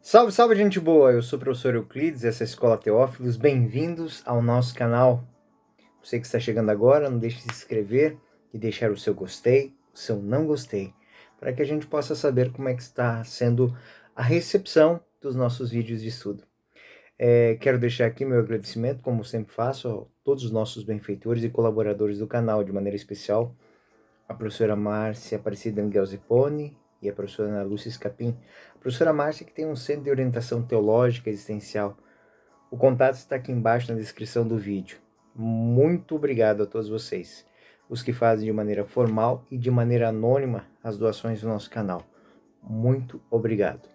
Salve, salve, gente boa! Eu sou o professor Euclides, essa é a Escola Teófilos. Bem-vindos ao nosso canal. Você que está chegando agora, não deixe de se inscrever e deixar o seu gostei, o seu não gostei, para que a gente possa saber como é que está sendo a recepção dos nossos vídeos de estudo. Quero deixar aqui meu agradecimento, como sempre faço, a todos os nossos benfeitores e colaboradores do canal, de maneira especial a professora Márcia Aparecida Miguel Zeponi e a professora Ana Lúcia Escapim. A professora Márcia, que tem um centro de orientação teológica existencial. O contato está aqui embaixo na descrição do vídeo. Muito obrigado a todos vocês, os que fazem de maneira formal e de maneira anônima as doações do nosso canal. Muito obrigado.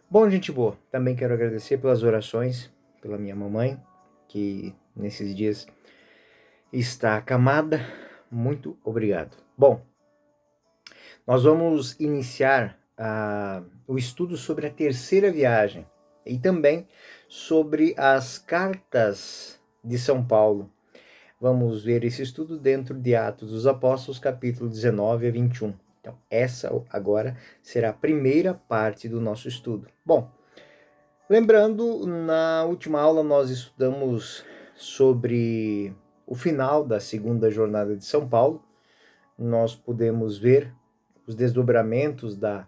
Bom, gente boa, também quero agradecer pelas orações, pela minha mamãe, que nesses dias está acamada. Muito obrigado. Bom, nós vamos iniciar o estudo sobre a terceira viagem e também sobre as cartas de São Paulo. Vamos ver esse estudo dentro de Atos dos Apóstolos, capítulo 19 a 21. Então, essa agora será a primeira parte do nosso estudo. Bom, lembrando, na última aula nós estudamos sobre o final da segunda jornada de São Paulo. Nós podemos ver os desdobramentos da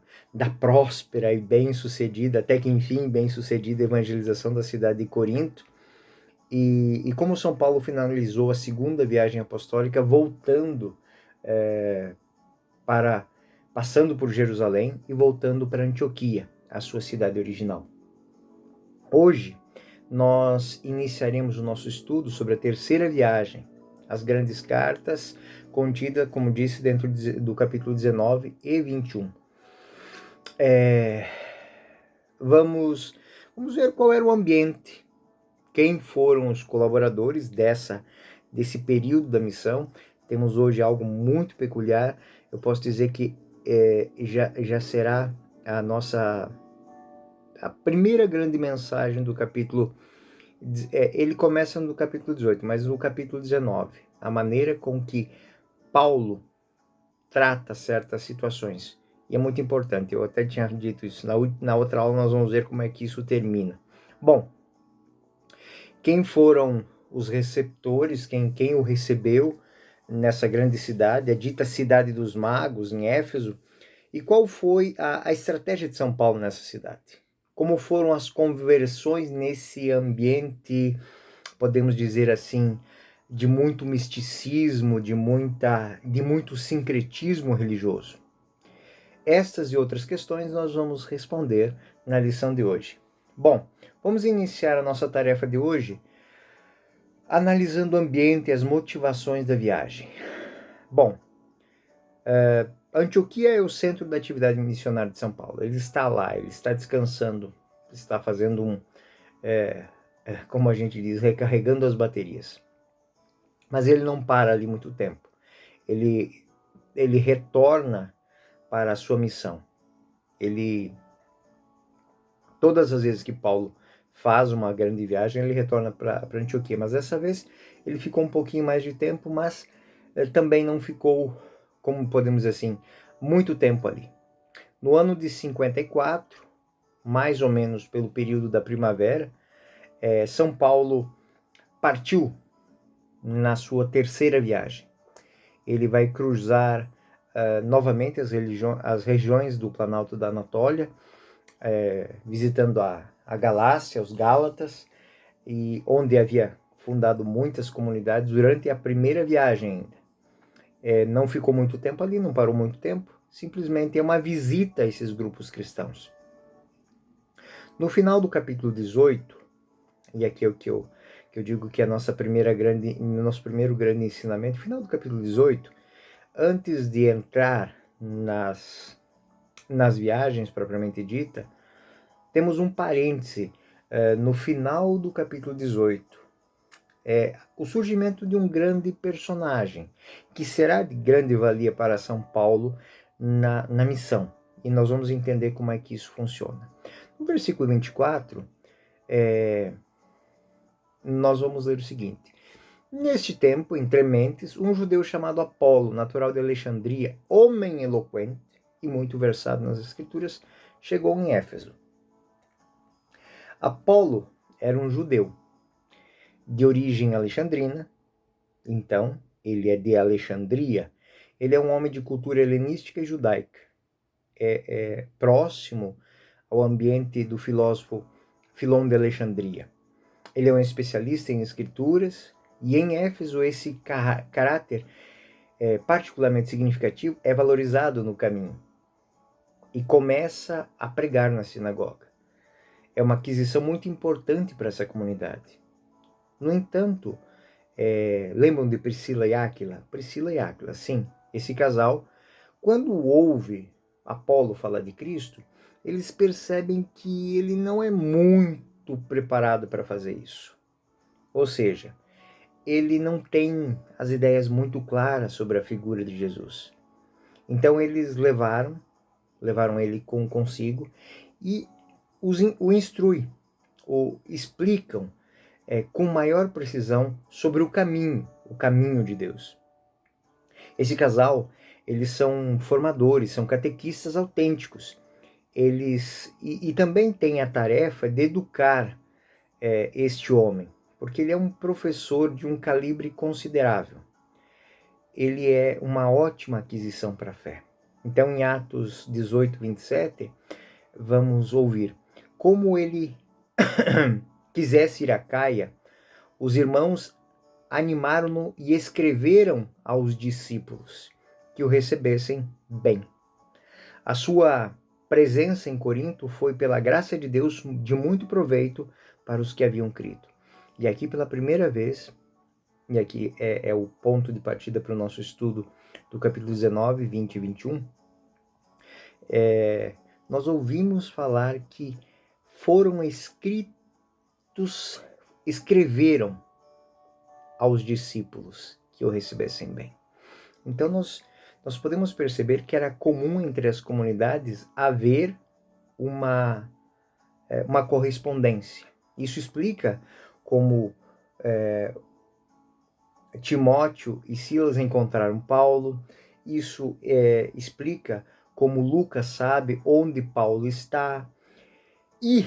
próspera e bem-sucedida, até que enfim, bem-sucedida evangelização da cidade de Corinto, e como São Paulo finalizou a segunda viagem apostólica, voltando passando por Jerusalém e voltando para Antioquia, a sua cidade original. Hoje, nós iniciaremos o nosso estudo sobre a terceira viagem, as grandes cartas, contida, como disse, dentro do capítulo 19 e 21. Vamos ver qual era o ambiente, quem foram os colaboradores desse período da missão. Temos hoje algo muito peculiar. Eu posso dizer que já será a primeira grande mensagem do capítulo. Ele começa no capítulo 18, mas no capítulo 19, a maneira com que Paulo trata certas situações. E é muito importante, eu até tinha dito isso. Na outra aula nós vamos ver como é que isso termina. Bom, quem foram os receptores, quem o recebeu nessa grande cidade, a dita cidade dos magos, em Éfeso, e qual foi a estratégia de São Paulo nessa cidade? Como foram as conversões nesse ambiente, podemos dizer assim, de muito misticismo, de muito sincretismo religioso? Estas e outras questões nós vamos responder na lição de hoje. Bom, vamos iniciar a nossa tarefa de hoje analisando o ambiente e as motivações da viagem. Bom, Antioquia é o centro da atividade missionária de São Paulo. Ele está lá, ele está descansando, está fazendo como a gente diz, recarregando as baterias. Mas ele não para ali muito tempo. Ele retorna para a sua missão. Todas as vezes que Paulo faz uma grande viagem, ele retorna para Antioquia. Mas dessa vez ele ficou um pouquinho mais de tempo, mas também não ficou, como podemos dizer assim, muito tempo ali. No ano de 54, mais ou menos pelo período da primavera, São Paulo partiu na sua terceira viagem. Ele vai cruzar novamente as regiões do Planalto da Anatólia, visitando a Galácia, os Gálatas, e onde havia fundado muitas comunidades durante a primeira viagem ainda. Não ficou muito tempo ali, não parou muito tempo, simplesmente é uma visita a esses grupos cristãos. No final do capítulo 18, e aqui é o que eu digo que é nosso primeiro grande ensinamento, final do capítulo 18, antes de entrar nas viagens propriamente dita, temos um parêntese no final do capítulo 18. O surgimento de um grande personagem, que será de grande valia para São Paulo na missão. E nós vamos entender como é que isso funciona. No versículo 24, nós vamos ler o seguinte: neste tempo, entre mentes, um judeu chamado Apolo, natural de Alexandria, homem eloquente e muito versado nas escrituras, chegou em Éfeso. Apolo era um judeu de origem alexandrina, então ele é de Alexandria. Ele é um homem de cultura helenística e judaica. É próximo ao ambiente do filósofo Filon de Alexandria. Ele é um especialista em escrituras e em Éfeso esse caráter particularmente significativo é valorizado no caminho e começa a pregar na sinagoga. É uma aquisição muito importante para essa comunidade. No entanto, lembram de Priscila e Áquila? Priscila e Áquila, sim. Esse casal, quando ouve Apolo falar de Cristo, eles percebem que ele não é muito preparado para fazer isso. Ou seja, ele não tem as ideias muito claras sobre a figura de Jesus. Então eles levaram ele consigo e o instruem, ou explicam com maior precisão sobre o caminho de Deus. Esse casal, eles são formadores, são catequistas autênticos. Eles e também têm a tarefa de educar este homem, porque ele é um professor de um calibre considerável. Ele é uma ótima aquisição para a fé. Então, em Atos 18, 27, vamos ouvir. Como ele quisesse ir a Caia, os irmãos animaram-no e escreveram aos discípulos que o recebessem bem. A sua presença em Corinto foi, pela graça de Deus, de muito proveito para os que haviam crido. E aqui, pela primeira vez, e aqui é o ponto de partida para o nosso estudo do capítulo 19, 20 e 21, nós ouvimos falar que escreveram aos discípulos que o recebessem bem. Então nós podemos perceber que era comum entre as comunidades haver uma correspondência. Isso explica como Timóteo e Silas encontraram Paulo. Isso explica como Lucas sabe onde Paulo está. E,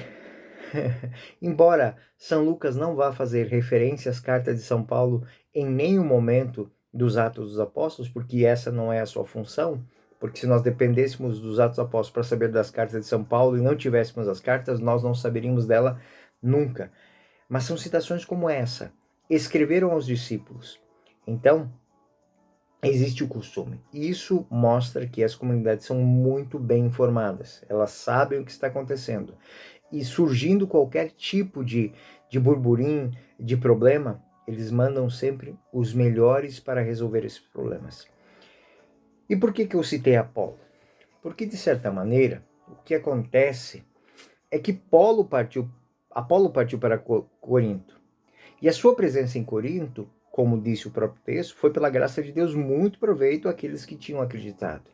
embora São Lucas não vá fazer referência às cartas de São Paulo em nenhum momento dos Atos dos Apóstolos, porque essa não é a sua função, porque se nós dependêssemos dos Atos dos Apóstolos para saber das cartas de São Paulo e não tivéssemos as cartas, nós não saberíamos dela nunca. Mas são citações como essa. Escreveram aos discípulos. Então, existe o costume. Isso mostra que as comunidades são muito bem informadas. Elas sabem o que está acontecendo. E surgindo qualquer tipo de burburinho, de problema, eles mandam sempre os melhores para resolver esses problemas. E por que eu citei Apolo? Porque, de certa maneira, o que acontece é que Apolo partiu para Corinto. E a sua presença em Corinto, como disse o próprio texto, foi pela graça de Deus muito proveito àqueles que tinham acreditado.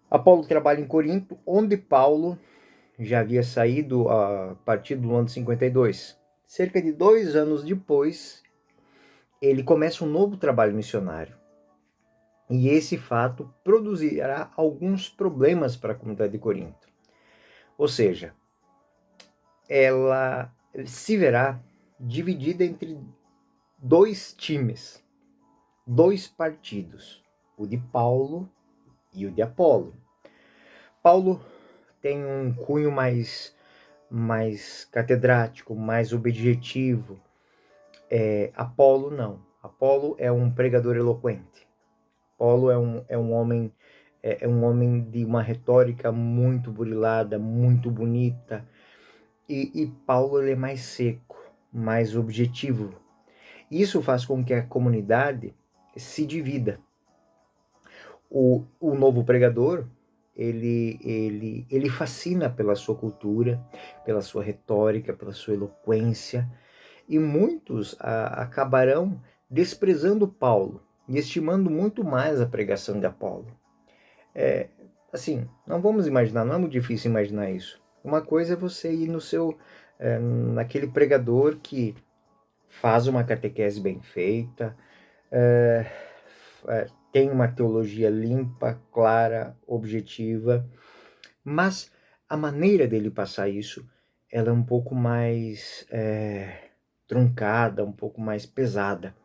Apolo trabalha em Corinto, onde Paulo já havia saído a partir do ano 52. Cerca de 2 anos depois, ele começa um novo trabalho missionário. E esse fato produzirá alguns problemas para a comunidade de Corinto. Ou seja, ela se verá dividida entre 2 times, 2 partidos, o de Paulo e o de Apolo. Paulo tem um cunho mais catedrático, mais objetivo. Apolo não. Apolo é um pregador eloquente. Apolo é um homem de uma retórica muito burilada, muito bonita. E Paulo ele é mais seco, mais objetivo. Isso faz com que a comunidade se divida. O novo pregador, ele fascina pela sua cultura, pela sua retórica, pela sua eloquência, e muitos acabarão desprezando Paulo e estimando muito mais a pregação de Apolo. Assim, não vamos imaginar, não é muito difícil imaginar isso. Uma coisa é você ir naquele pregador que faz uma catequese bem feita, tem uma teologia limpa, clara, objetiva, mas a maneira dele passar isso ela é um pouco mais truncada, um pouco mais pesada.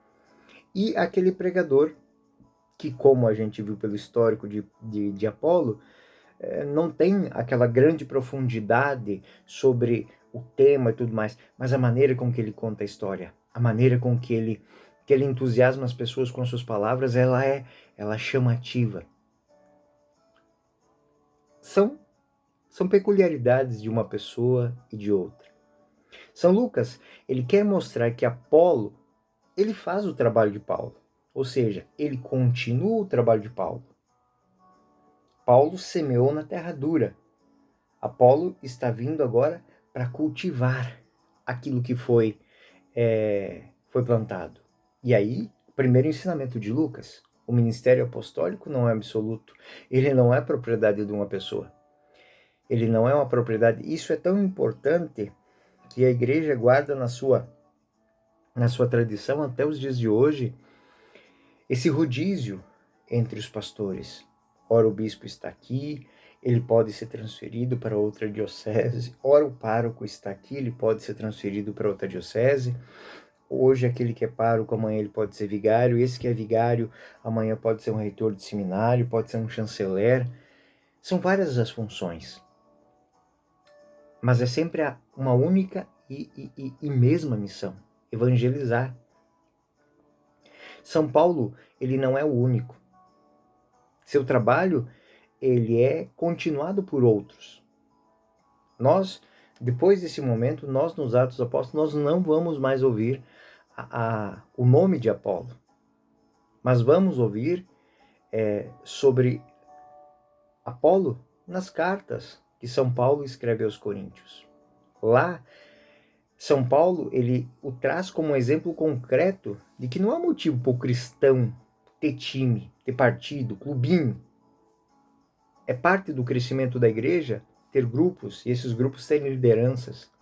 E aquele pregador, que como a gente viu pelo histórico de Apolo, não tem aquela grande profundidade sobre o tema e tudo mais, mas a maneira com que ele conta a história, a maneira com que ele entusiasma as pessoas com suas palavras, ela é chamativa. São peculiaridades de uma pessoa e de outra. São Lucas, ele quer mostrar que Apolo, ele faz o trabalho de Paulo, ou seja, ele continua o trabalho de Paulo. Paulo semeou na terra dura. Apolo está vindo agora para cultivar aquilo que foi plantado. E aí, o primeiro ensinamento de Lucas, o ministério apostólico não é absoluto. Ele não é propriedade de uma pessoa. Ele não é uma propriedade. Isso é tão importante que a igreja guarda na sua tradição até os dias de hoje esse rodízio entre os pastores. Ora o bispo está aqui, ele pode ser transferido para outra diocese. Ora o pároco está aqui, ele pode ser transferido para outra diocese. Hoje aquele que é pároco, amanhã ele pode ser vigário. Esse que é vigário, amanhã pode ser um reitor de seminário, pode ser um chanceler. São várias as funções. Mas é sempre uma única e mesma missão: evangelizar. São Paulo, ele não é o único. Seu trabalho, ele é continuado por outros. Nós, depois desse momento, nós nos Atos dos Apóstolos, nós não vamos mais ouvir o nome de Apolo, mas vamos ouvir sobre Apolo nas cartas que São Paulo escreve aos Coríntios. Lá, São Paulo, ele o traz como um exemplo concreto de que não há motivo para o cristão ter time, ter partido, clubinho. É parte do crescimento da igreja ter grupos, e esses grupos terem lideranças.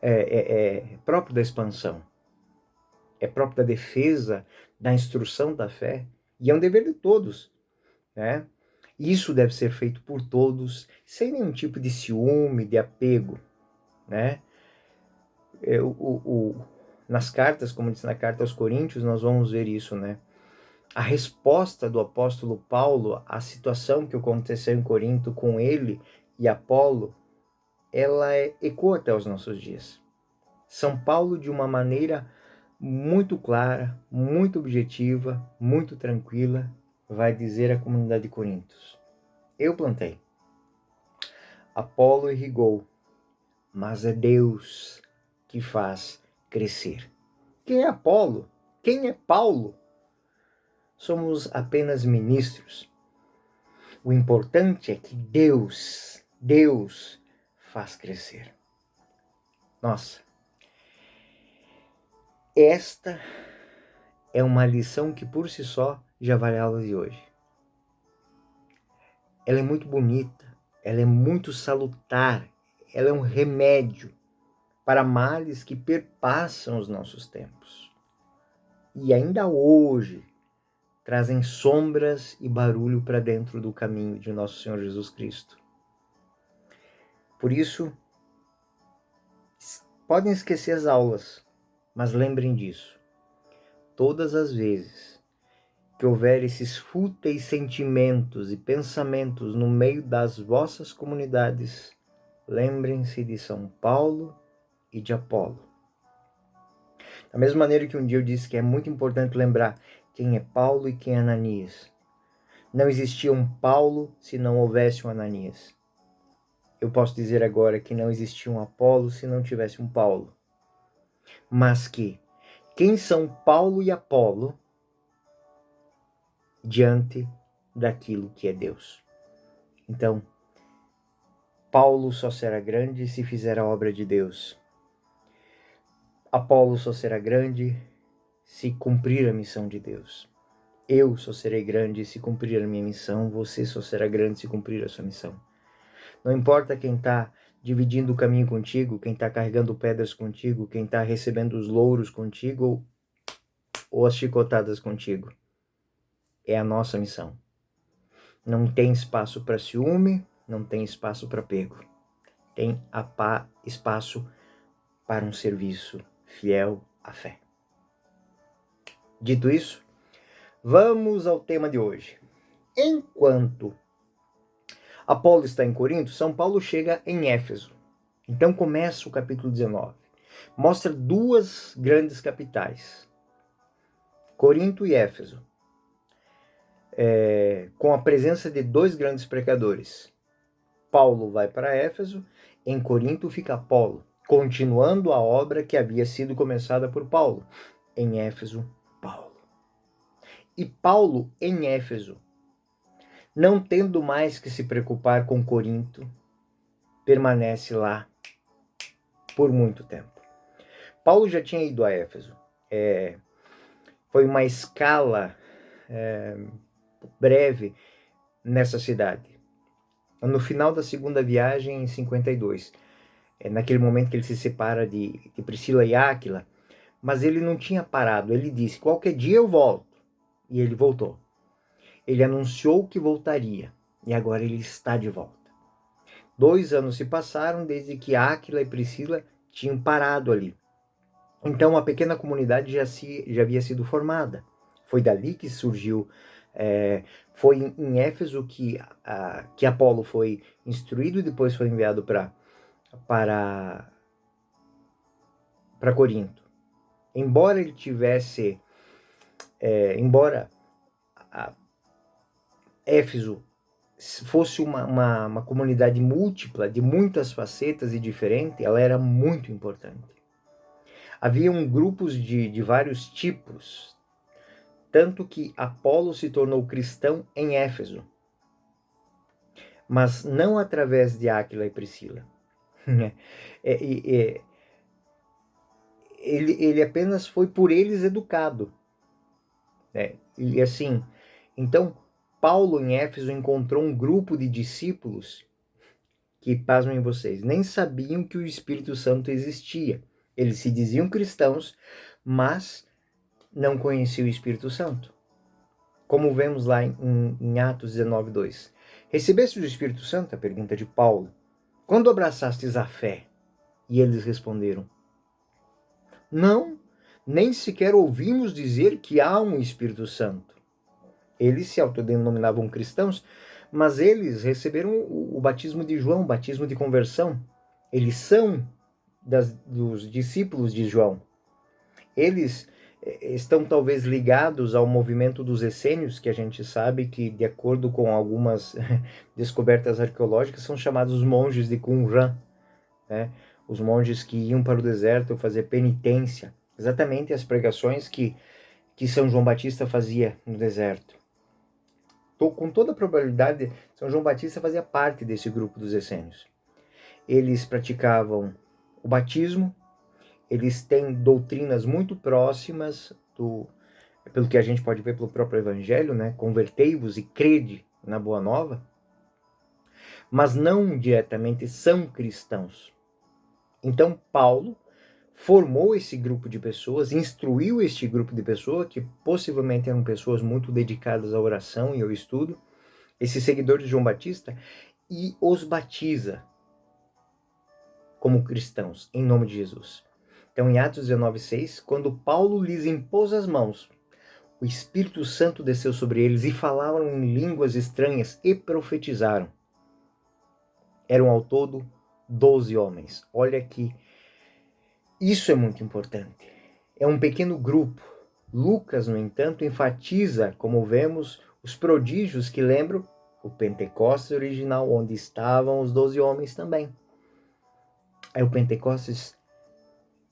É próprio da expansão. É próprio da defesa, da instrução da fé. E é um dever de todos, né? Isso deve ser feito por todos, sem nenhum tipo de ciúme, de apego, né? Nas cartas, como diz na carta aos Coríntios, nós vamos ver isso, né? A resposta do apóstolo Paulo à situação que aconteceu em Corinto com ele e Apolo, ela ecoa até os nossos dias. São Paulo, de uma maneira muito clara, muito objetiva, muito tranquila, vai dizer à comunidade de Corintos: eu plantei, Apolo irrigou, mas é Deus que faz crescer. Quem é Apolo? Quem é Paulo? Somos apenas ministros. O importante é que Deus faz crescer. Nossa, esta é uma lição que por si só já vale a aula de hoje. Ela é muito bonita, ela é muito salutar, ela é um remédio para males que perpassam os nossos tempos. E ainda hoje trazem sombras e barulho para dentro do caminho de nosso Senhor Jesus Cristo. Por isso, podem esquecer as aulas, mas lembrem disso. Todas as vezes que houver esses fúteis sentimentos e pensamentos no meio das vossas comunidades, lembrem-se de São Paulo e de Apolo. Da mesma maneira que um dia eu disse que é muito importante lembrar quem é Paulo e quem é Ananias. Não existia um Paulo se não houvesse um Ananias. Eu posso dizer agora que não existia um Apolo se não tivesse um Paulo. Mas que quem são Paulo e Apolo diante daquilo que é Deus? Então, Paulo só será grande se fizer a obra de Deus. Apolo só será grande se cumprir a missão de Deus. Eu só serei grande se cumprir a minha missão. Você só será grande se cumprir a sua missão. Não importa quem está dividindo o caminho contigo, quem está carregando pedras contigo, quem está recebendo os louros contigo ou as chicotadas contigo. É a nossa missão. Não tem espaço para ciúme, não tem espaço para apego. tem espaço para um serviço fiel à fé. Dito isso, vamos ao tema de hoje. Enquanto Apolo está em Corinto, São Paulo chega em Éfeso. Então começa o capítulo 19. Mostra duas grandes capitais, Corinto e Éfeso, com a presença de dois grandes pregadores. Paulo vai para Éfeso, em Corinto fica Apolo, continuando a obra que havia sido começada por Paulo. Em Éfeso, Paulo. E Paulo, em Éfeso, não tendo mais que se preocupar com Corinto, permanece lá por muito tempo. Paulo já tinha ido a Éfeso. Foi uma escala breve nessa cidade. No final da segunda viagem, em 52, naquele momento que ele se separa de Priscila e Áquila, mas ele não tinha parado. Ele disse, qualquer dia eu volto. E ele voltou. Ele anunciou que voltaria. E agora ele está de volta. 2 anos se passaram desde que Áquila e Priscila tinham parado ali. Então a pequena comunidade já havia sido formada. Foi dali que surgiu, foi em Éfeso que Apolo foi instruído e depois foi enviado para Corinto. Embora ele tivesse, embora Éfeso fosse uma comunidade múltipla, de muitas facetas e diferente, ela era muito importante. Haviam grupos de vários tipos, tanto que Apolo se tornou cristão em Éfeso, mas não através de Áquila e Priscila. Ele apenas foi por eles educado. E assim, então, Paulo em Éfeso encontrou um grupo de discípulos que, pasmem vocês, nem sabiam que o Espírito Santo existia. Eles se diziam cristãos, mas não conheciam o Espírito Santo. Como vemos lá em Atos 19:2. Recebeste o Espírito Santo? A pergunta de Paulo. Quando abraçastes a fé? E eles responderam, não, nem sequer ouvimos dizer que há um Espírito Santo. Eles se autodenominavam cristãos, mas eles receberam o batismo de João, o batismo de conversão. Eles são dos discípulos de João. Eles estão talvez ligados ao movimento dos essênios, que a gente sabe que, de acordo com algumas descobertas arqueológicas, são chamados monges de Qumran, né? Os monges que iam para o deserto fazer penitência, exatamente as pregações que São João Batista fazia no deserto. Com toda probabilidade, São João Batista fazia parte desse grupo dos essênios. Eles praticavam o batismo, eles têm doutrinas muito próximas pelo que a gente pode ver pelo próprio Evangelho, né? Convertei-vos e crede na Boa Nova, mas não diretamente são cristãos. Então Paulo formou esse grupo de pessoas, instruiu este grupo de pessoas, que possivelmente eram pessoas muito dedicadas à oração e ao estudo, esses seguidores de João Batista, e os batiza como cristãos, em nome de Jesus. Então, em Atos 19:6, quando Paulo lhes impôs as mãos, o Espírito Santo desceu sobre eles e falaram em línguas estranhas e profetizaram. Eram ao todo 12 homens. Olha que isso é muito importante. É um pequeno grupo. Lucas, no entanto, enfatiza, como vemos, os prodígios que lembram o Pentecostes original, onde estavam os 12 homens também. É o Pentecostes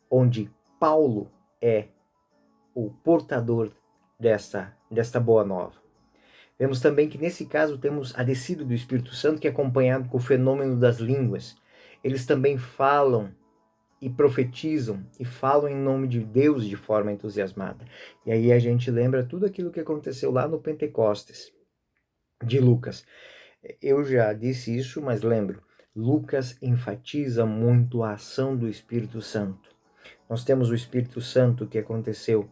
onde Paulo é o portador desta boa nova. Vemos também que nesse caso temos a descida do Espírito Santo, que é acompanhado com o fenômeno das línguas. Eles também falam e profetizam e falam em nome de Deus de forma entusiasmada. E aí a gente lembra tudo aquilo que aconteceu lá no Pentecostes de Lucas. Eu já disse isso, mas lembro, Lucas enfatiza muito a ação do Espírito Santo. Nós temos o Espírito Santo que aconteceu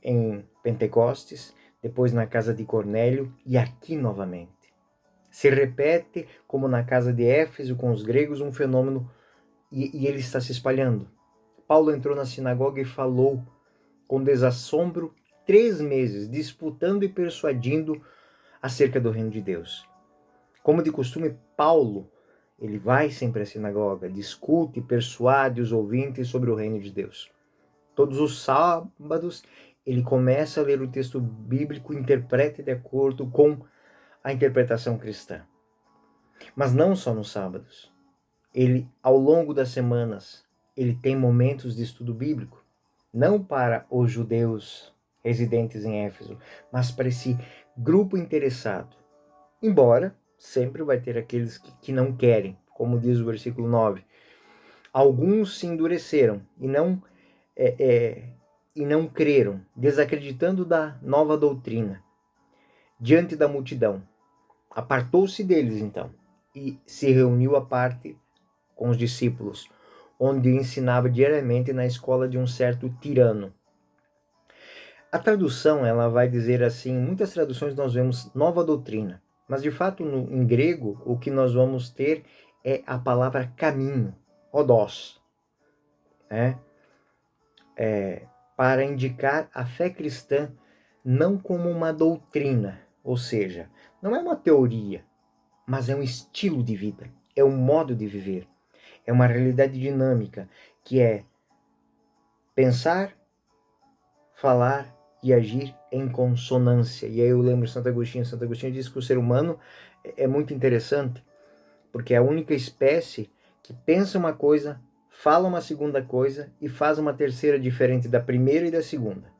em Pentecostes, depois na casa de Cornélio e aqui novamente. Se repete, como na casa de Éfeso com os gregos, um fenômeno e ele está se espalhando. Paulo entrou na sinagoga e falou com desassombro 3 meses, disputando e persuadindo acerca do reino de Deus. Como de costume, Paulo, ele vai sempre à sinagoga, discute e persuade os ouvintes sobre o reino de Deus. Todos os sábados, ele começa a ler o texto bíblico e interpreta de acordo com a interpretação cristã. Mas não só nos sábados. Ele, ao longo das semanas, ele tem momentos de estudo bíblico, não para os judeus residentes em Éfeso, mas para esse grupo interessado. Embora sempre vai ter aqueles que não querem, como diz o versículo 9. Alguns se endureceram e não creram, desacreditando da nova doutrina. Diante da multidão, apartou-se deles então e se reuniu à parte com os discípulos, onde ensinava diariamente na escola de um certo tirano. A tradução, ela vai dizer assim, em muitas traduções nós vemos nova doutrina, mas de fato em grego o que nós vamos ter é a palavra caminho, odos, né? Para indicar a fé cristã não como uma doutrina, ou seja, não é uma teoria, mas é um estilo de vida, é um modo de viver, é uma realidade dinâmica que é pensar, falar e agir em consonância. E aí eu lembro Santo Agostinho diz que o ser humano é muito interessante, porque é a única espécie que pensa uma coisa, fala uma segunda coisa e faz uma terceira diferente da primeira e da segunda.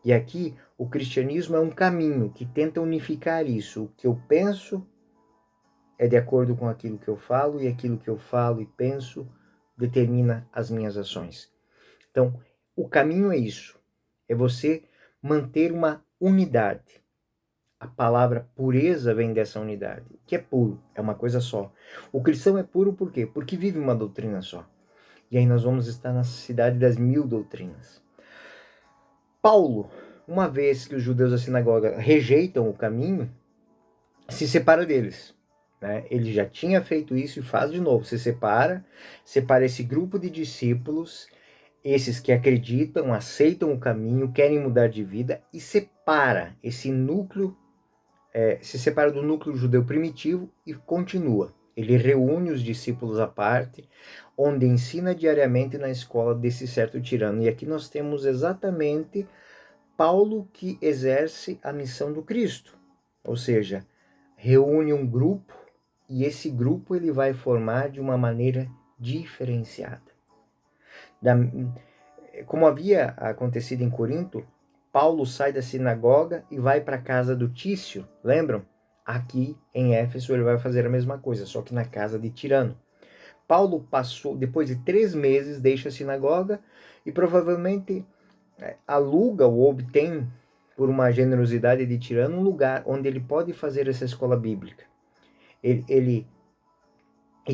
E aqui o cristianismo é um caminho que tenta unificar isso. O que eu penso é de acordo com aquilo que eu falo e aquilo que eu falo e penso determina as minhas ações. Então, o caminho é isso. É você manter uma unidade. A palavra pureza vem dessa unidade. O que é puro? É uma coisa só. O cristão é puro por quê? Porque vive uma doutrina só. E aí nós vamos estar na cidade das 1000 doutrinas. Paulo, uma vez que os judeus da sinagoga rejeitam o caminho, se separa deles. Né? Ele já tinha feito isso e faz de novo. Se separa esse grupo de discípulos, esses que acreditam, aceitam o caminho, querem mudar de vida, e separa esse núcleo, se separa do núcleo judeu primitivo e continua. Ele reúne os discípulos à parte, onde ensina diariamente na escola desse certo tirano. E aqui nós temos exatamente Paulo que exerce a missão do Cristo, ou seja, reúne um grupo e esse grupo ele vai formar de uma maneira diferenciada. Como havia acontecido em Corinto, Paulo sai da sinagoga e vai para a casa do Tício, lembram? Aqui em Éfeso ele vai fazer a mesma coisa, só que na casa de Tirano. Paulo passou, depois de 3 meses, deixa a sinagoga e provavelmente aluga ou obtém, por uma generosidade de Tirano, um lugar onde ele pode fazer essa escola bíblica. Ele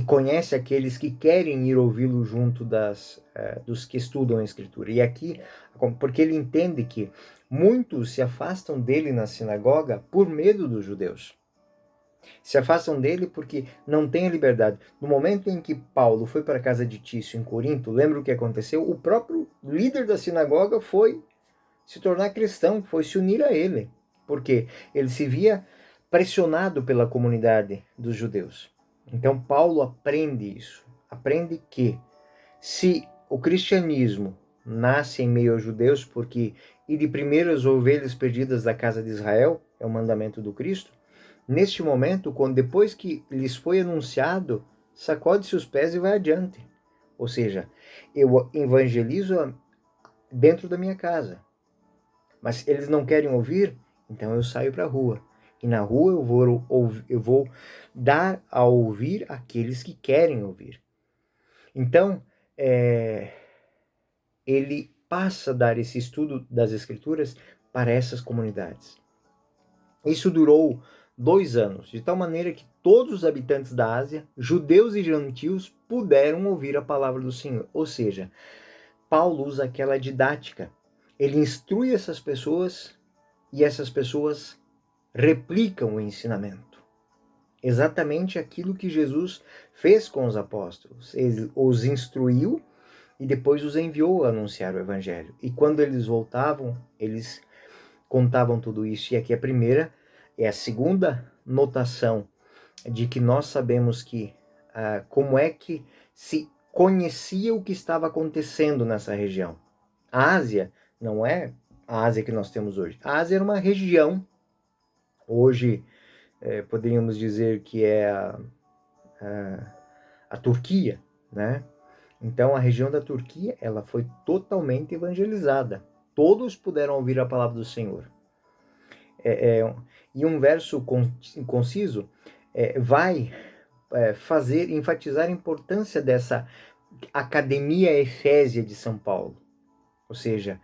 conhece aqueles que querem ir ouvi-lo junto dos que estudam a Escritura. E aqui, porque ele entende que muitos se afastam dele na sinagoga por medo dos judeus. Se afastam dele porque não têm a liberdade. No momento em que Paulo foi para a casa de Tício em Corinto, lembra o que aconteceu? O próprio líder da sinagoga foi se tornar cristão, foi se unir a ele, porque ele se via pressionado pela comunidade dos judeus. Então Paulo aprende isso, aprende que se o cristianismo nasce em meio aos judeus, porque e de primeiras ovelhas perdidas da casa de Israel, é o mandamento do Cristo, neste momento, quando depois que lhes foi anunciado, sacode-se os pés e vai adiante. Ou seja, eu evangelizo dentro da minha casa, mas eles não querem ouvir, então eu saio para a rua. E na rua eu vou dar a ouvir aqueles que querem ouvir. Então, ele passa a dar esse estudo das Escrituras para essas comunidades. Isso durou 2 anos, de tal maneira que todos os habitantes da Ásia, judeus e gentios, puderam ouvir a palavra do Senhor. Ou seja, Paulo usa aquela didática. Ele instrui essas pessoas e essas pessoas replicam o ensinamento. exatamente aquilo que Jesus fez com os apóstolos. Ele os instruiu e depois os enviou a anunciar o evangelho. E quando eles voltavam, eles contavam tudo isso. E aqui a segunda notação de que nós sabemos que como é que se conhecia o que estava acontecendo nessa região. A Ásia não é a Ásia que nós temos hoje. A Ásia era uma região, hoje poderíamos dizer que é a Turquia, né? Então a região da Turquia ela foi totalmente evangelizada. Todos puderam ouvir a palavra do Senhor. E um verso conciso vai enfatizar a importância dessa Academia Efésia de São Paulo. Ou seja,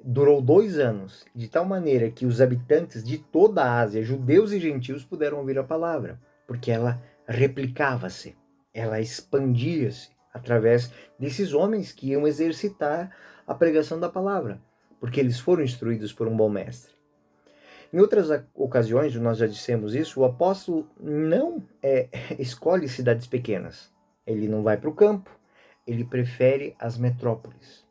durou 2 anos, de tal maneira que os habitantes de toda a Ásia, judeus e gentios, puderam ouvir a palavra, porque ela replicava-se, ela expandia-se através desses homens que iam exercitar a pregação da palavra, porque eles foram instruídos por um bom mestre. Em outras ocasiões, nós já dissemos isso, o apóstolo não escolhe cidades pequenas. Ele não vai para o campo, ele prefere as metrópoles.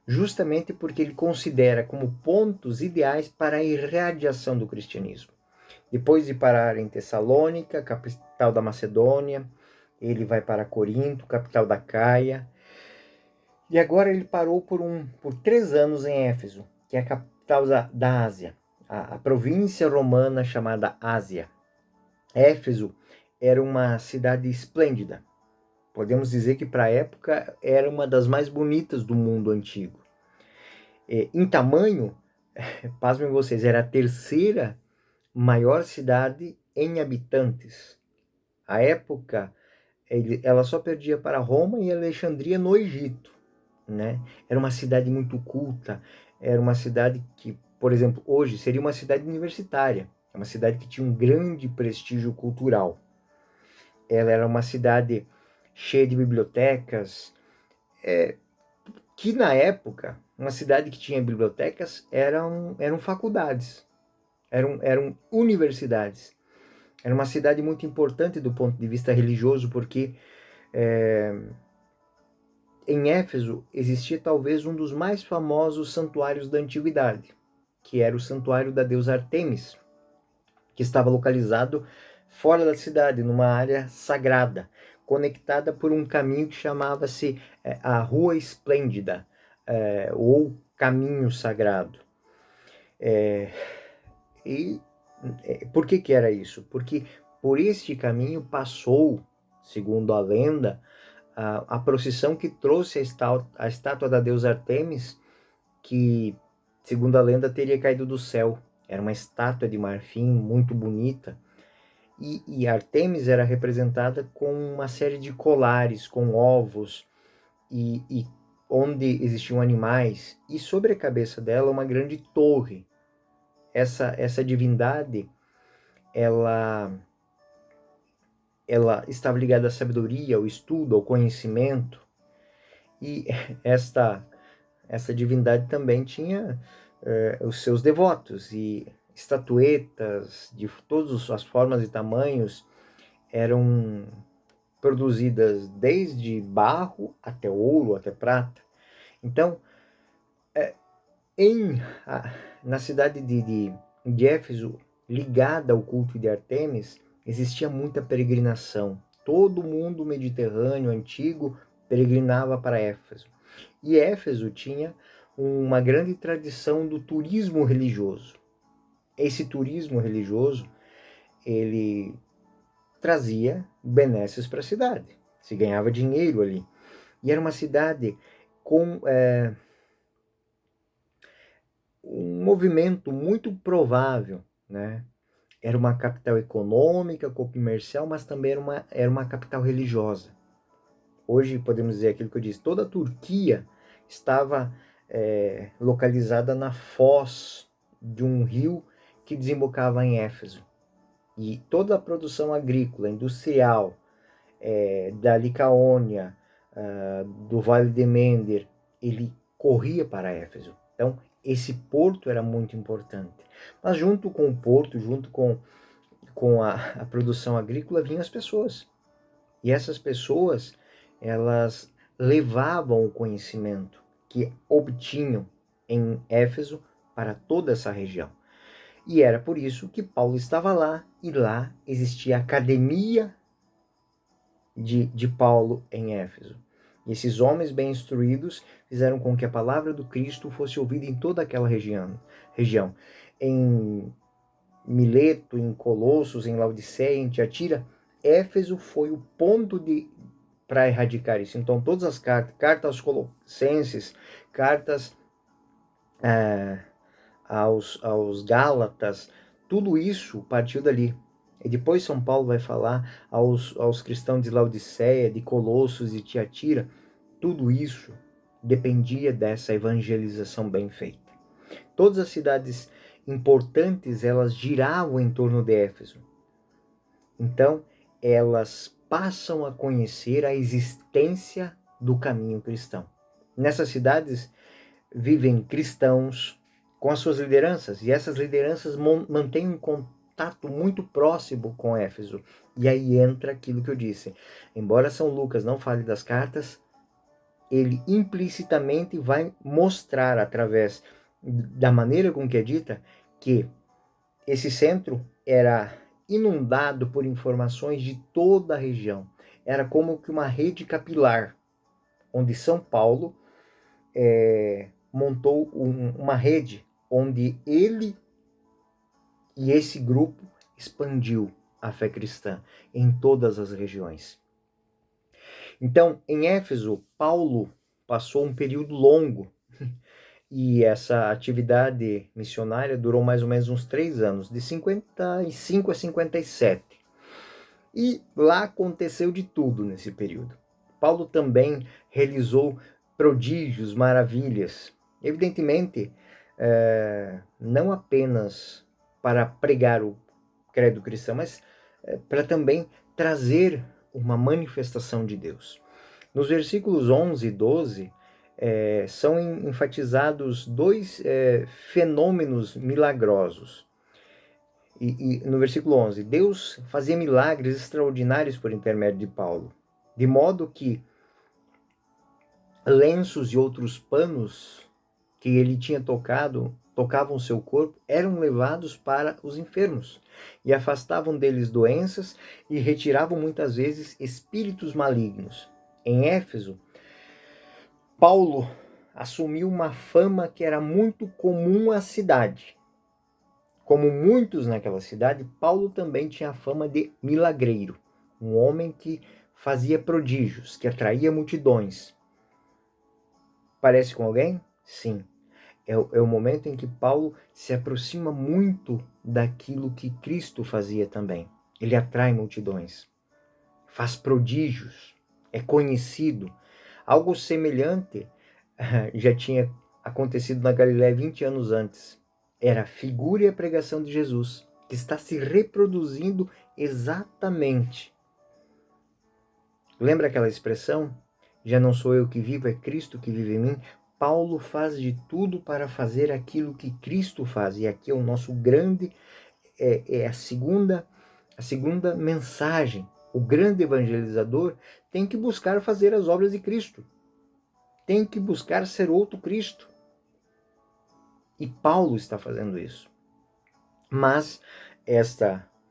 Justamente porque ele considera como pontos ideais para a irradiação do cristianismo. Depois de parar em Tessalônica, capital da Macedônia, ele vai para Corinto, capital da Caia. E agora ele parou por 3 anos em Éfeso, que é a capital da Ásia. A província romana chamada Ásia. Éfeso era uma cidade esplêndida. Podemos dizer que para a época era uma das mais bonitas do mundo antigo. Em tamanho, pasmem vocês, era a terceira maior cidade em habitantes. À época, ela só perdia para Roma e Alexandria no Egito, né? Era uma cidade muito culta, era uma cidade que, por exemplo, hoje seria uma cidade universitária, é uma cidade que tinha um grande prestígio cultural. Ela era uma cidade cheia de bibliotecas, que na época, uma cidade que tinha bibliotecas eram faculdades, eram universidades. Era uma cidade muito importante do ponto de vista religioso, porque em Éfeso existia talvez um dos mais famosos santuários da antiguidade, que era o santuário da deusa Artemis, que estava localizado fora da cidade, numa área sagrada, conectada por um caminho que chamava-se a Rua Esplêndida, ou Caminho Sagrado. E por que era isso? Porque por este caminho passou, segundo a lenda, a procissão que trouxe a estátua da deusa Artemis, que, segundo a lenda, teria caído do céu. Era uma estátua de marfim muito bonita. E Artemis era representada com uma série de colares, com ovos, e onde existiam animais. E sobre a cabeça dela, uma grande torre. Essa divindade, ela estava ligada à sabedoria, ao estudo, ao conhecimento. E essa divindade também tinha os seus devotos, e estatuetas de todas as formas e tamanhos eram produzidas desde barro até ouro, até prata. Então, na cidade de Éfeso, ligada ao culto de Artemis, existia muita peregrinação. Todo mundo mediterrâneo antigo peregrinava para Éfeso. E Éfeso tinha uma grande tradição do turismo religioso. Esse turismo religioso, ele trazia benesses para a cidade. Se ganhava dinheiro ali. E era uma cidade com um movimento muito provável, né? Era uma capital econômica, comercial, mas também era uma capital religiosa. Hoje podemos dizer aquilo que eu disse, toda a Turquia estava localizada na foz de um rio que desembocava em Éfeso. E toda a produção agrícola, industrial, da Licaônia, do Vale de Mender, ele corria para Éfeso. Então, esse porto era muito importante. Mas junto com o porto, junto com com a produção agrícola vinham as pessoas. E essas pessoas, elas levavam o conhecimento que obtinham em Éfeso para toda essa região. E era por isso que Paulo estava lá, e lá existia a academia de Paulo em Éfeso. E esses homens bem instruídos fizeram com que a palavra do Cristo fosse ouvida em toda aquela região. Em Mileto, em Colossos, em Laodiceia, em Tiatira, Éfeso foi o ponto para erradicar isso. Então, todas as cartas aos Colossenses, cartas aos Gálatas, tudo isso partiu dali. E depois São Paulo vai falar aos cristãos de Laodiceia, de Colossos e Tiatira, tudo isso dependia dessa evangelização bem feita. Todas as cidades importantes, elas giravam em torno de Éfeso. Então, elas passam a conhecer a existência do caminho cristão. Nessas cidades vivem cristãos com as suas lideranças, e essas lideranças mantêm um contato muito próximo com Éfeso. E aí entra aquilo que eu disse. Embora São Lucas não fale das cartas, ele implicitamente vai mostrar, através da maneira com que é dita, que esse centro era inundado por informações de toda a região. Era como que uma rede capilar, onde São Paulo montou uma rede onde ele e esse grupo expandiu a fé cristã em todas as regiões. Então, em Éfeso, Paulo passou um período longo e essa atividade missionária durou mais ou menos uns 3 anos, de 55 a 57. E lá aconteceu de tudo nesse período. Paulo também realizou prodígios, maravilhas. Evidentemente, não apenas para pregar o credo cristão, mas para também trazer uma manifestação de Deus. Nos versículos 11 e 12, são enfatizados dois fenômenos milagrosos. E no versículo 11, Deus fazia milagres extraordinários por intermédio de Paulo, de modo que lenços e outros panos que ele tinha tocavam seu corpo, eram levados para os enfermos e afastavam deles doenças e retiravam muitas vezes espíritos malignos. Em Éfeso, Paulo assumiu uma fama que era muito comum à cidade. Como muitos naquela cidade, Paulo também tinha a fama de milagreiro, um homem que fazia prodígios, que atraía multidões. Parece com alguém? Sim. É o momento em que Paulo se aproxima muito daquilo que Cristo fazia também. Ele atrai multidões, faz prodígios, é conhecido. Algo semelhante já tinha acontecido na Galiléia 20 anos antes. Era a figura e a pregação de Jesus, que está se reproduzindo exatamente. Lembra aquela expressão? Já não sou eu que vivo, é Cristo que vive em mim. Paulo faz de tudo para fazer aquilo que Cristo faz. E aqui é o nosso grande, a segunda mensagem. O grande evangelizador tem que buscar fazer as obras de Cristo. Tem que buscar ser outro Cristo. E Paulo está fazendo isso. Mas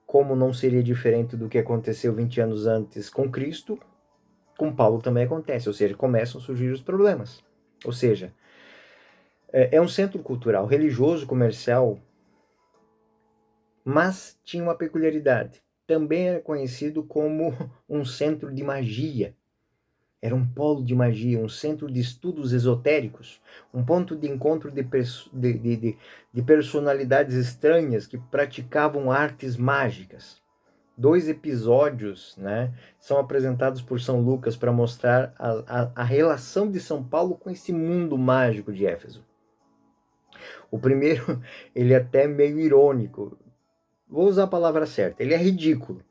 como não seria diferente do que aconteceu 20 anos antes com Cristo, com Paulo também acontece, ou seja, começam a surgir os problemas. Ou seja, é um centro cultural, religioso, comercial, mas tinha uma peculiaridade. Também era conhecido como um centro de magia. Era um polo de magia, um centro de estudos esotéricos, um ponto de encontro de personalidades estranhas que praticavam artes mágicas. 2 episódios, são apresentados por São Lucas para mostrar a relação de São Paulo com esse mundo mágico de Éfeso. O primeiro, ele é até meio irônico. Vou usar a palavra certa. Ele é ridículo.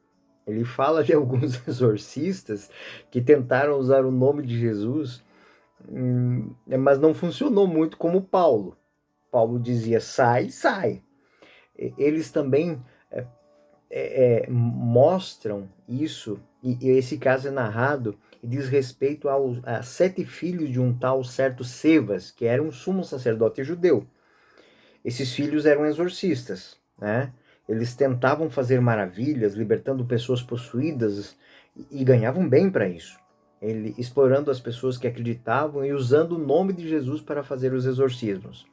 Ele fala de alguns exorcistas que tentaram usar o nome de Jesus, mas não funcionou muito como Paulo. Paulo dizia, sai, sai. Eles também mostram isso, e esse caso é narrado e diz respeito a 7 filhos de um tal certo Sevas, que era um sumo sacerdote judeu. Esses filhos eram exorcistas, né? Eles tentavam fazer maravilhas, libertando pessoas possuídas e ganhavam bem para isso. Ele explorando as pessoas que acreditavam e usando o nome de Jesus para fazer os exorcismos.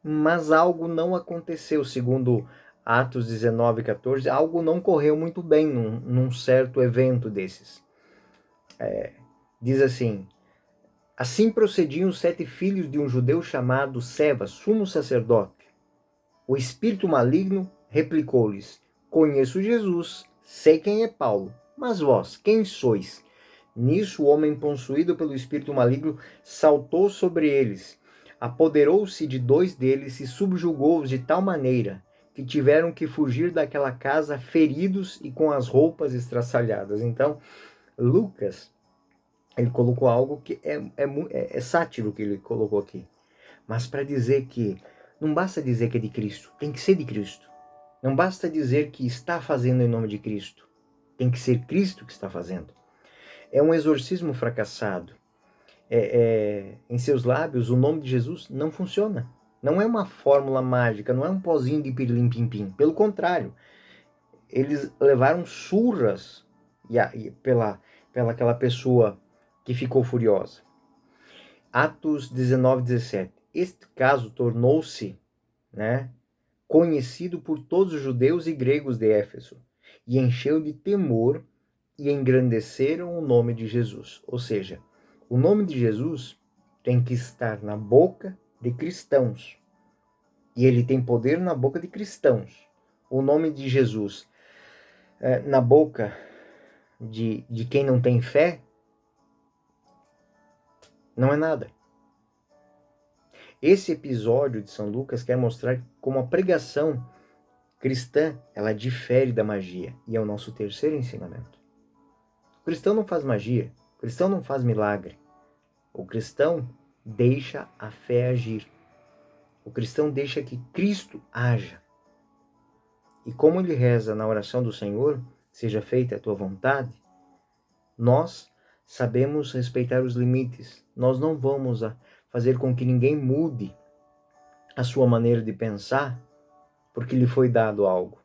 Mas algo não aconteceu, segundo Atos 19, 14, algo não correu muito bem num certo evento desses. Diz assim: assim procediam os 7 filhos de um judeu chamado Sevas, sumo sacerdote. O espírito maligno replicou-lhes: conheço Jesus, sei quem é Paulo, mas vós, quem sois? Nisso o homem possuído pelo espírito maligno saltou sobre eles, apoderou-se de 2 deles e subjugou-os de tal maneira que tiveram que fugir daquela casa feridos e com as roupas estraçalhadas. Então, Lucas, ele colocou algo que é sátiro que ele colocou aqui. Mas para dizer que não basta dizer que é de Cristo, tem que ser de Cristo. Não basta dizer que está fazendo em nome de Cristo, tem que ser Cristo que está fazendo. É um exorcismo fracassado. Em seus lábios, o nome de Jesus não funciona. Não é uma fórmula mágica, não é um pozinho de pirilim-pim-pim. Pelo contrário, eles levaram surras pela aquela pessoa que ficou furiosa. Atos 19, 17. Este caso tornou-se, né, conhecido por todos os judeus e gregos de Éfeso, e encheu de temor e engrandeceram o nome de Jesus. Ou seja, o nome de Jesus tem que estar na boca de cristãos. E ele tem poder na boca de cristãos. O nome de Jesus na boca de quem não tem fé não é nada. Esse episódio de São Lucas quer mostrar como a pregação cristã ela difere da magia. E é o nosso terceiro ensinamento. O cristão não faz magia. O cristão não faz milagre. O cristão deixa a fé agir. O cristão deixa que Cristo haja. E como ele reza na oração do Senhor, seja feita a tua vontade, nós sabemos respeitar os limites. Nós não vamos fazer com que ninguém mude a sua maneira de pensar, porque lhe foi dado algo.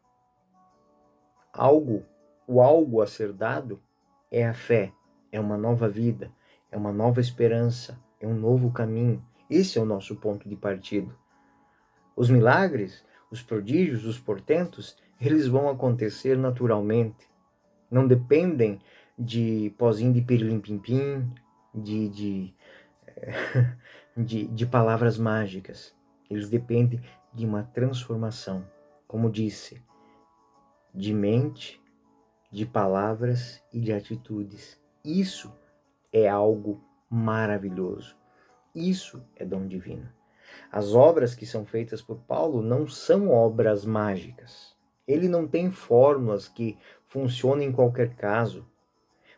O algo a ser dado é a fé, é uma nova vida, é uma nova esperança, é um novo caminho. Esse é o nosso ponto de partida. Os milagres, os prodígios, os portentos, eles vão acontecer naturalmente. Não dependem de pozinho de pirilim-pim-pim, de palavras mágicas. Eles dependem de uma transformação, como disse, de mente, de palavras e de atitudes. Isso é algo maravilhoso. Isso é dom divino. As obras que são feitas por Paulo não são obras mágicas. Ele não tem fórmulas que funcionem em qualquer caso,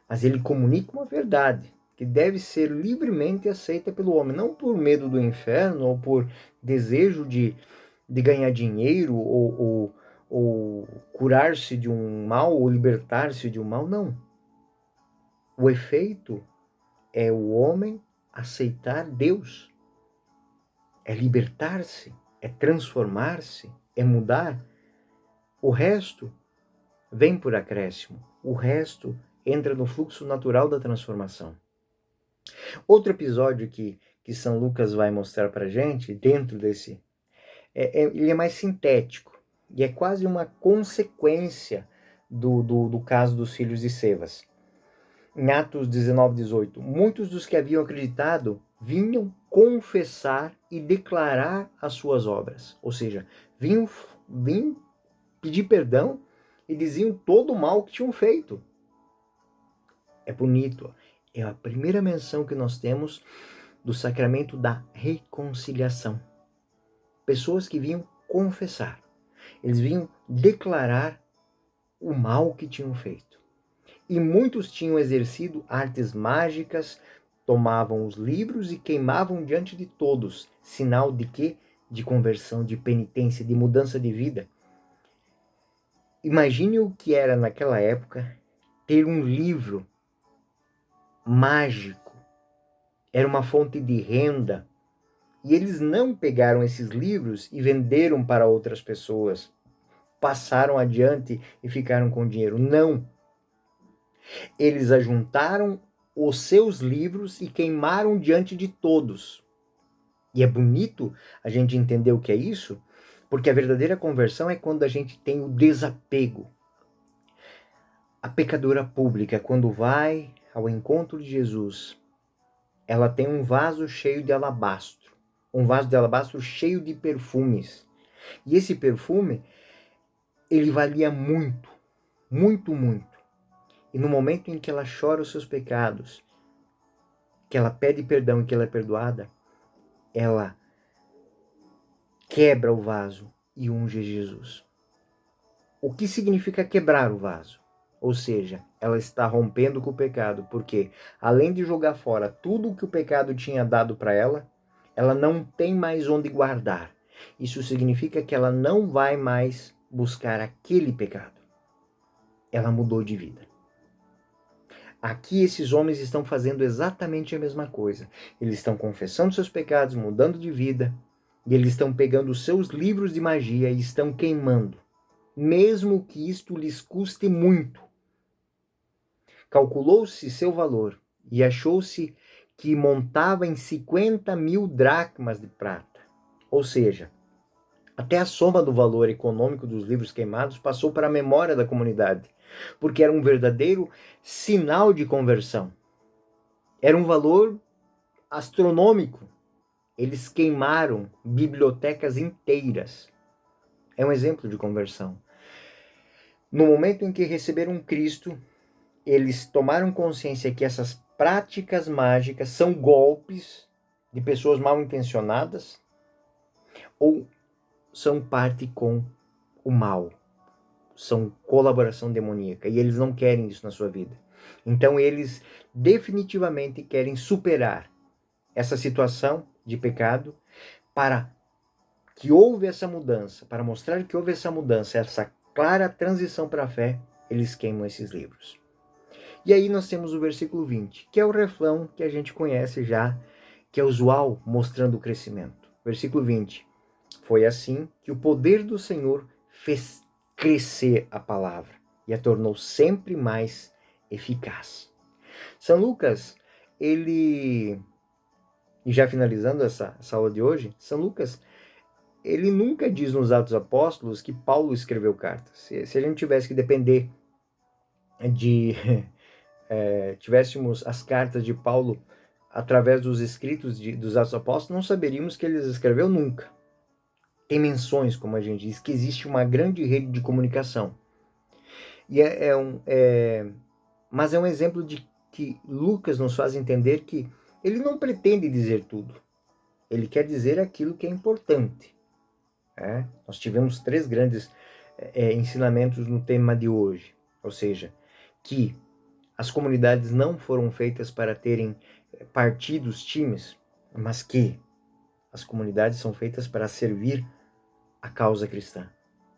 mas ele comunica uma verdade que deve ser livremente aceita pelo homem, não por medo do inferno ou por desejo de ganhar dinheiro ou curar-se de um mal ou libertar-se de um mal, não. O efeito é o homem aceitar Deus, é libertar-se, é transformar-se, é mudar. O resto vem por acréscimo, o resto entra no fluxo natural da transformação. Outro episódio que São Lucas vai mostrar para gente, dentro desse, ele é mais sintético, e é quase uma consequência do caso dos filhos de Sevas. Em Atos 19, 18, muitos dos que haviam acreditado vinham confessar e declarar as suas obras. Ou seja, vinham pedir perdão e diziam todo o mal que tinham feito. É bonito. É a primeira menção que nós temos do sacramento da reconciliação. Pessoas que vinham confessar. Eles vinham declarar o mal que tinham feito. E muitos tinham exercido artes mágicas, tomavam os livros e queimavam diante de todos, sinal de quê? De conversão, de penitência, de mudança de vida. Imagine o que era naquela época ter um livro mágico. Era uma fonte de renda. E eles não pegaram esses livros e venderam para outras pessoas, passaram adiante e ficaram com dinheiro. Não. Eles ajuntaram os seus livros e queimaram diante de todos. E é bonito a gente entender o que é isso, porque a verdadeira conversão é quando a gente tem o desapego. A pecadora pública, quando vai ao encontro de Jesus, ela tem um vaso cheio de alabastro. Um vaso de alabastro cheio de perfumes. E esse perfume, ele valia muito, muito, muito. E no momento em que ela chora os seus pecados, que ela pede perdão e que ela é perdoada, ela quebra o vaso e unge Jesus. O que significa quebrar o vaso? Ou seja, ela está rompendo com o pecado, porque além de jogar fora tudo o que o pecado tinha dado para ela, ela não tem mais onde guardar. Isso significa que ela não vai mais buscar aquele pecado. Ela mudou de vida. Aqui esses homens estão fazendo exatamente a mesma coisa. Eles estão confessando seus pecados, mudando de vida, e eles estão pegando os seus livros de magia e estão queimando, mesmo que isto lhes custe muito. Calculou-se seu valor e achou-se que montava em 50.000 dracmas de prata. Ou seja, até a soma do valor econômico dos livros queimados passou para a memória da comunidade, porque era um verdadeiro sinal de conversão. Era um valor astronômico. Eles queimaram bibliotecas inteiras. É um exemplo de conversão. No momento em que receberam Cristo, eles tomaram consciência que essas práticas mágicas são golpes de pessoas mal intencionadas ou são parte com o mal, são colaboração demoníaca, e eles não querem isso na sua vida. Então eles definitivamente querem superar essa situação de pecado para que houve essa mudança, para mostrar que houve essa mudança, essa clara transição para a fé, eles queimam esses livros. E aí nós temos o versículo 20, que é o refrão que a gente conhece já, que é usual, mostrando o crescimento. Versículo 20. Foi assim que o poder do Senhor fez crescer a palavra e a tornou sempre mais eficaz. São Lucas, ele, e já finalizando essa aula de hoje, São Lucas, ele nunca diz nos Atos Apóstolos que Paulo escreveu cartas. Se a gente tivesse que depender de... tivéssemos as cartas de Paulo através dos escritos dos Atos Apóstolos, não saberíamos que ele escreveu nunca. Tem menções, como a gente diz, que existe uma grande rede de comunicação. E mas é um exemplo de que Lucas nos faz entender que ele não pretende dizer tudo. Ele quer dizer aquilo que é importante. Nós tivemos 3 grandes ensinamentos no tema de hoje. Ou seja, que as comunidades não foram feitas para terem partidos, times, mas que as comunidades são feitas para servir a causa cristã,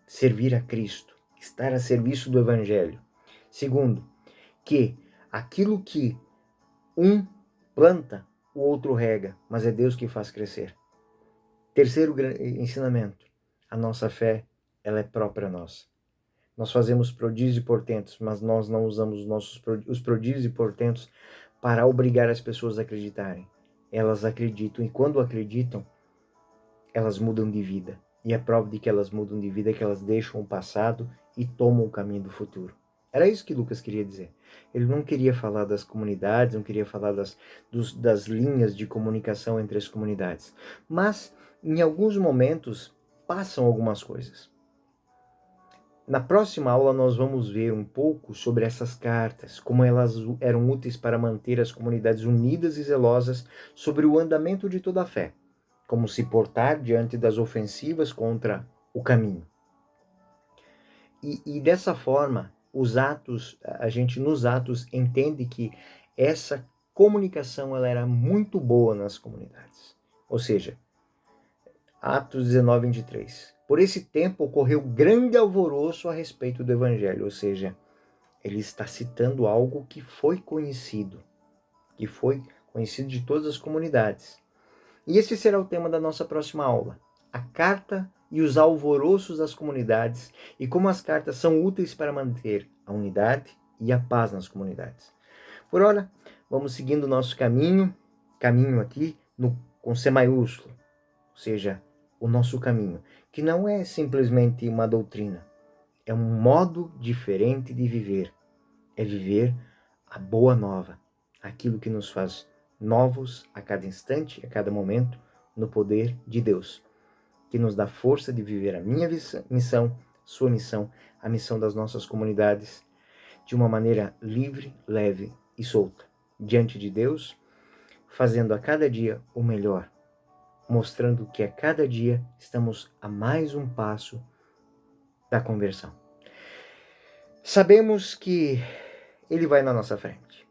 servir a Cristo, estar a serviço do Evangelho. Segundo, que aquilo que um planta, o outro rega, mas é Deus que faz crescer. Terceiro ensinamento, a nossa fé, ela é própria nossa. Nós fazemos prodígios e portentos, mas nós não usamos os prodígios e portentos para obrigar as pessoas a acreditarem. Elas acreditam, e quando acreditam, elas mudam de vida. E a prova de que elas mudam de vida é que elas deixam o passado e tomam o caminho do futuro. Era isso que Lucas queria dizer. Ele não queria falar das comunidades, não queria falar das linhas de comunicação entre as comunidades. Mas, em alguns momentos, passam algumas coisas. Na próxima aula nós vamos ver um pouco sobre essas cartas, como elas eram úteis para manter as comunidades unidas e zelosas sobre o andamento de toda a fé, como se portar diante das ofensivas contra o caminho. E dessa forma, a gente nos Atos entende que essa comunicação ela era muito boa nas comunidades. Ou seja, Atos 19, 23. Por esse tempo ocorreu grande alvoroço a respeito do evangelho, ou seja, ele está citando algo que foi conhecido de todas as comunidades. E esse será o tema da nossa próxima aula: a carta e os alvoroços das comunidades e como as cartas são úteis para manter a unidade e a paz nas comunidades. Por ora, vamos seguindo o nosso caminho aqui com C maiúsculo, ou seja, o nosso caminho, que não é simplesmente uma doutrina, é um modo diferente de viver, é viver a boa nova, aquilo que nos faz novos a cada instante, a cada momento, no poder de Deus, que nos dá força de viver a minha missão, sua missão, a missão das nossas comunidades, de uma maneira livre, leve e solta, diante de Deus, fazendo a cada dia o melhor, mostrando que a cada dia estamos a mais um passo da conversão. Sabemos que Ele vai na nossa frente,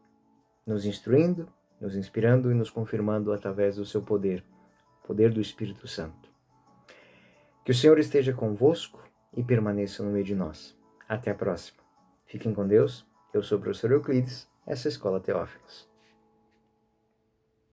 nos instruindo, nos inspirando e nos confirmando através do seu poder, o poder do Espírito Santo. Que o Senhor esteja convosco e permaneça no meio de nós. Até a próxima. Fiquem com Deus. Eu sou o professor Euclides, essa é a Escola Teófilos.